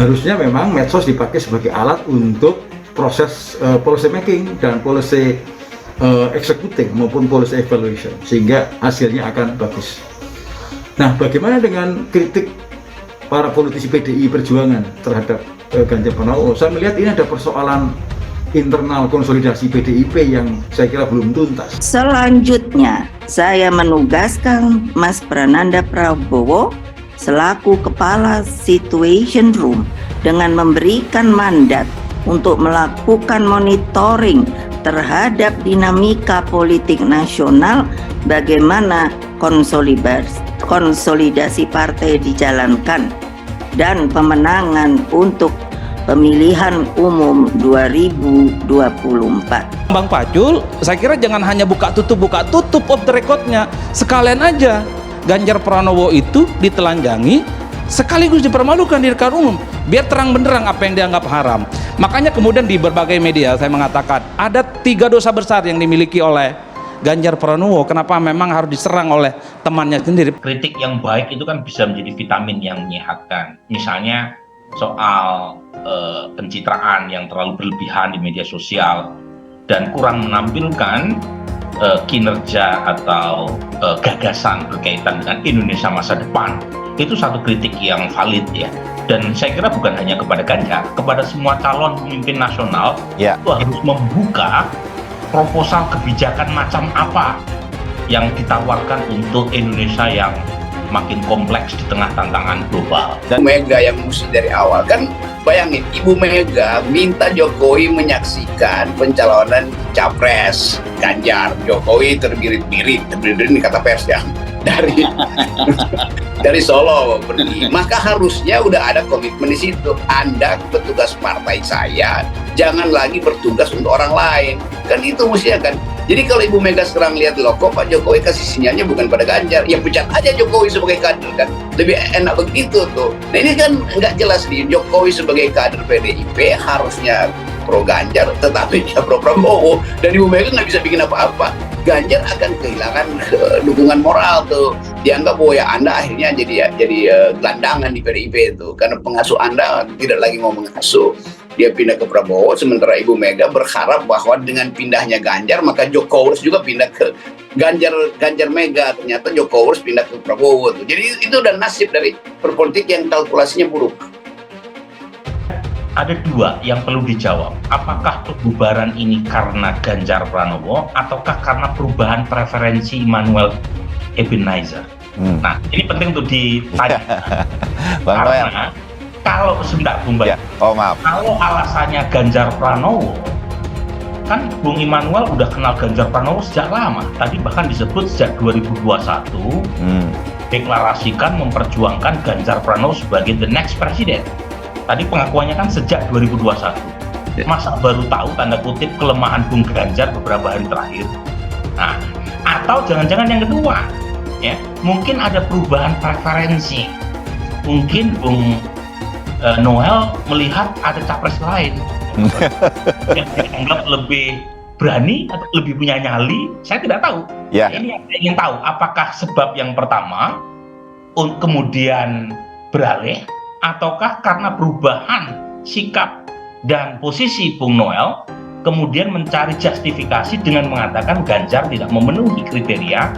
harusnya memang medsos dipakai sebagai alat untuk proses policy making dan policy executing maupun policy evaluation, sehingga hasilnya akan bagus. Nah, bagaimana dengan kritik para politisi PDI Perjuangan terhadap Ganjar Pranowo? Saya melihat ini ada persoalan internal konsolidasi PDIP yang saya kira belum tuntas. Selanjutnya, saya menugaskan Mas Prananda Prabowo selaku Kepala Situation Room dengan memberikan mandat untuk melakukan monitoring terhadap dinamika politik nasional, bagaimana konsolidasi partai dijalankan, dan pemenangan untuk pemilihan umum 2024. Bang Pacul, saya kira jangan hanya buka tutup off the record-nya, sekalian aja Ganjar Pranowo itu ditelanjangi sekaligus dipermalukan di depan umum, biar terang benderang apa yang dianggap haram. Makanya kemudian di berbagai media saya mengatakan ada 3 dosa besar yang dimiliki oleh Ganjar Pranowo. Kenapa memang harus diserang oleh temannya sendiri? Kritik yang baik itu kan bisa menjadi vitamin yang menyehatkan. Misalnya soal pencitraan yang terlalu berlebihan di media sosial dan kurang menampilkan kinerja atau gagasan berkaitan dengan Indonesia masa depan. Itu satu kritik yang valid ya, dan saya kira bukan hanya kepada Ganjar, kepada semua calon pemimpin nasional itu harus membuka proposal kebijakan macam apa yang ditawarkan untuk Indonesia yang makin kompleks di tengah tantangan global. Dan Mega yang mesti dari awal kan, bayangin Ibu Mega minta Jokowi menyaksikan pencalonan capres Ganjar. Jokowi terbirit-birit ini kata pers ya, dari Solo pergi. Maka harusnya udah ada komitmen di situ. Anda petugas partai saya, jangan lagi bertugas untuk orang lain. Kan itu mestinya kan. Jadi kalau Ibu Mega sekarang lihat loh, kok Pak Jokowi kasih sinyalnya bukan pada Ganjar, ya pecat aja Jokowi sebagai kader kan, lebih enak begitu tuh. Nah ini kan nggak jelas nih, Jokowi sebagai kader PDIP harusnya pro Ganjar, tetapi dia pro Prabowo, dan Ibu Mega nggak bisa bikin apa-apa. Ganjar akan kehilangan dukungan moral tuh, dianggap bahwa ya Anda akhirnya jadi gelandangan di PDIP itu, karena pengasuh Anda tidak lagi mau mengasuh. Dia pindah ke Prabowo, sementara Ibu Mega berharap bahwa dengan pindahnya Ganjar maka Jokowi juga pindah ke Ganjar Mega. Ternyata Jokowi pindah ke Prabowo tuh. Jadi itu udah nasib dari perpolitik yang kalkulasinya buruk. Ada 2 yang perlu dijawab. Apakah pembubaran ini karena Ganjar Pranowo ataukah karena perubahan preferensi Immanuel Ebenezer? Nah, ini penting untuk ditanya. Karena kalau sebentar Bung Bay, kalau alasannya Ganjar Pranowo, kan Bung Immanuel udah kenal Ganjar Pranowo sejak lama. Tadi bahkan disebut sejak 2021 deklarasikan memperjuangkan Ganjar Pranowo sebagai the next president. Tadi pengakuannya kan sejak 2021. Masa baru tahu tanda kutip kelemahan Bung Ganjar beberapa hari terakhir? Nah, atau jangan-jangan yang kedua, ya mungkin ada perubahan preferensi. Mungkin Bung Noel melihat ada capres lain yang dianggap lebih berani atau lebih punya nyali, saya tidak tahu. Ini yang saya ingin tahu, apakah sebab yang pertama kemudian beralih, ataukah karena perubahan sikap dan posisi Bung Noel kemudian mencari justifikasi dengan mengatakan Ganjar tidak memenuhi kriteria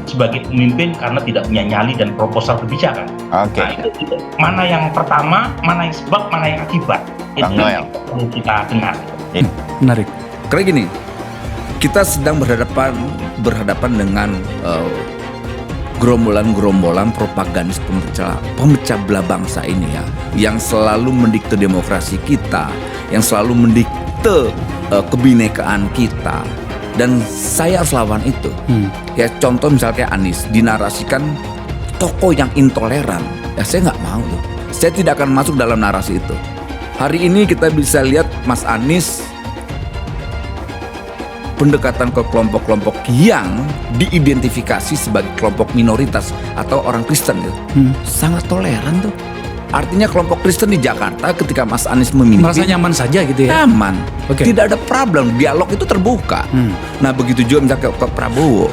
sebagai pemimpin karena tidak punya nyali dan proposal kebijakan. Nah, itu mana yang pertama, mana yang sebab, mana yang akibat. Itu yang perlu kita dengar. Menarik. Karena gini, kita sedang berhadapan dengan gerombolan propagandis pemecah belah bangsa ini ya, yang selalu mendikte demokrasi kita, yang selalu mendikte kebinekaan kita. Dan saya harus lawan itu. Ya contoh misalnya Anies dinarasikan tokoh yang intoleran. Ya saya nggak mau tuh. Saya tidak akan masuk dalam narasi itu. Hari ini kita bisa lihat Mas Anies pendekatan ke kelompok-kelompok yang diidentifikasi sebagai kelompok minoritas atau orang Kristen gitu. Sangat toleran tuh. Artinya kelompok Kristen di Jakarta ketika Mas Anies memimpin merasa nyaman saja gitu ya? Nyaman, tidak ada problem, dialog itu terbuka. Nah begitu juga misalnya ke Prabowo,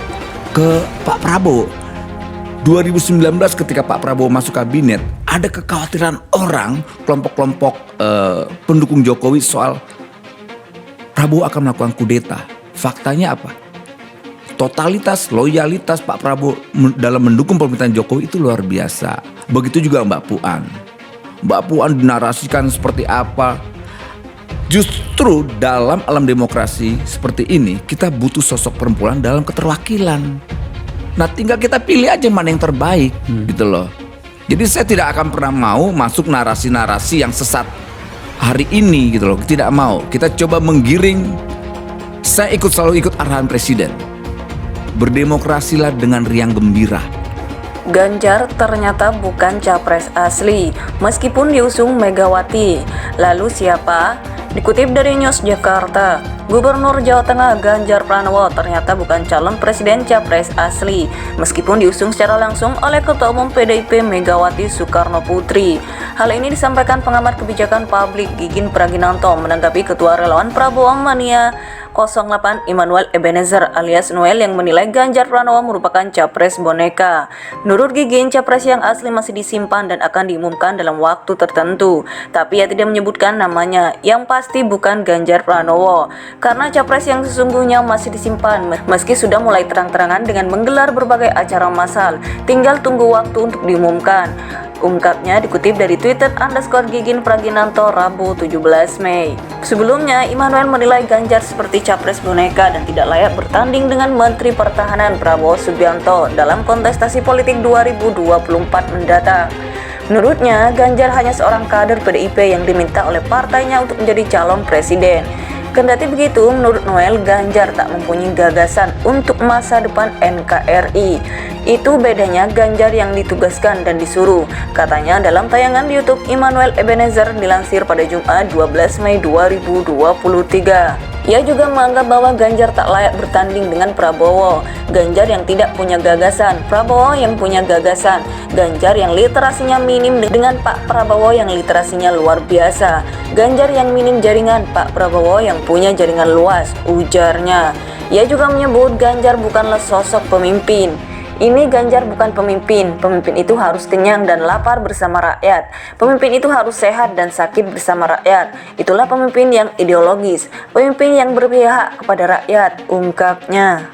ke Pak Prabowo 2019 ketika Pak Prabowo masuk kabinet, ada kekhawatiran orang, kelompok-kelompok pendukung Jokowi soal Prabowo akan melakukan kudeta. Faktanya apa? Totalitas, loyalitas Pak Prabowo dalam mendukung pemerintahan Jokowi itu luar biasa. Begitu juga Mbak Puan. Mbak Puan dinarasikan seperti apa. Justru dalam alam demokrasi seperti ini, kita butuh sosok perempuan dalam keterwakilan. Nah, tinggal kita pilih aja mana yang terbaik gitu loh. Jadi saya tidak akan pernah mau masuk narasi-narasi yang sesat hari ini gitu loh. Tidak mau. Kita coba menggiring. Saya selalu ikut arahan presiden. Berdemokrasilah dengan riang gembira. Ganjar ternyata bukan capres asli meskipun diusung Megawati. Lalu siapa? Dikutip dari News Jakarta, Gubernur Jawa Tengah Ganjar Pranowo ternyata bukan calon presiden capres asli meskipun diusung secara langsung oleh Ketua Umum PDIP Megawati Soekarno Putri. Hal ini disampaikan pengamat kebijakan publik Gigin Praginanto menanggapi Ketua Relawan Prabowo Mania 08 Immanuel Ebenezer alias Noel yang menilai Ganjar Pranowo merupakan capres boneka. Menurut Gigin, capres yang asli masih disimpan dan akan diumumkan dalam waktu tertentu. Tapi ia tidak menyebutkan namanya, yang pasti bukan Ganjar Pranowo. Karena capres yang sesungguhnya masih disimpan meski sudah mulai terang-terangan dengan menggelar berbagai acara massal. Tinggal tunggu waktu untuk diumumkan. Ungkapnya dikutip dari Twitter _Gigin Praginanto Rabu 17 Mei. Sebelumnya, Immanuel menilai Ganjar seperti capres boneka dan tidak layak bertanding dengan Menteri Pertahanan Prabowo Subianto dalam kontestasi politik 2024 mendatang. Menurutnya, Ganjar hanya seorang kader PDIP yang diminta oleh partainya untuk menjadi calon presiden. Kendati begitu, menurut Noel, Ganjar tak mempunyai gagasan untuk masa depan NKRI. Itu bedanya Ganjar yang ditugaskan dan disuruh, katanya dalam tayangan di YouTube Immanuel Ebenezer dilansir pada Jumat 12 Mei 2023. Ia juga menganggap bahwa Ganjar tak layak bertanding dengan Prabowo. Ganjar yang tidak punya gagasan, Prabowo yang punya gagasan. Ganjar yang literasinya minim dengan Pak Prabowo yang literasinya luar biasa. Ganjar yang minim jaringan, Pak Prabowo yang punya jaringan luas, ujarnya. Ia juga menyebut Ganjar bukanlah sosok pemimpin. Ini Ganjar bukan pemimpin. Pemimpin itu harus kenyang dan lapar bersama rakyat. Pemimpin itu harus sehat dan sakit bersama rakyat. Itulah pemimpin yang ideologis, pemimpin yang berpihak kepada rakyat, ungkapnya.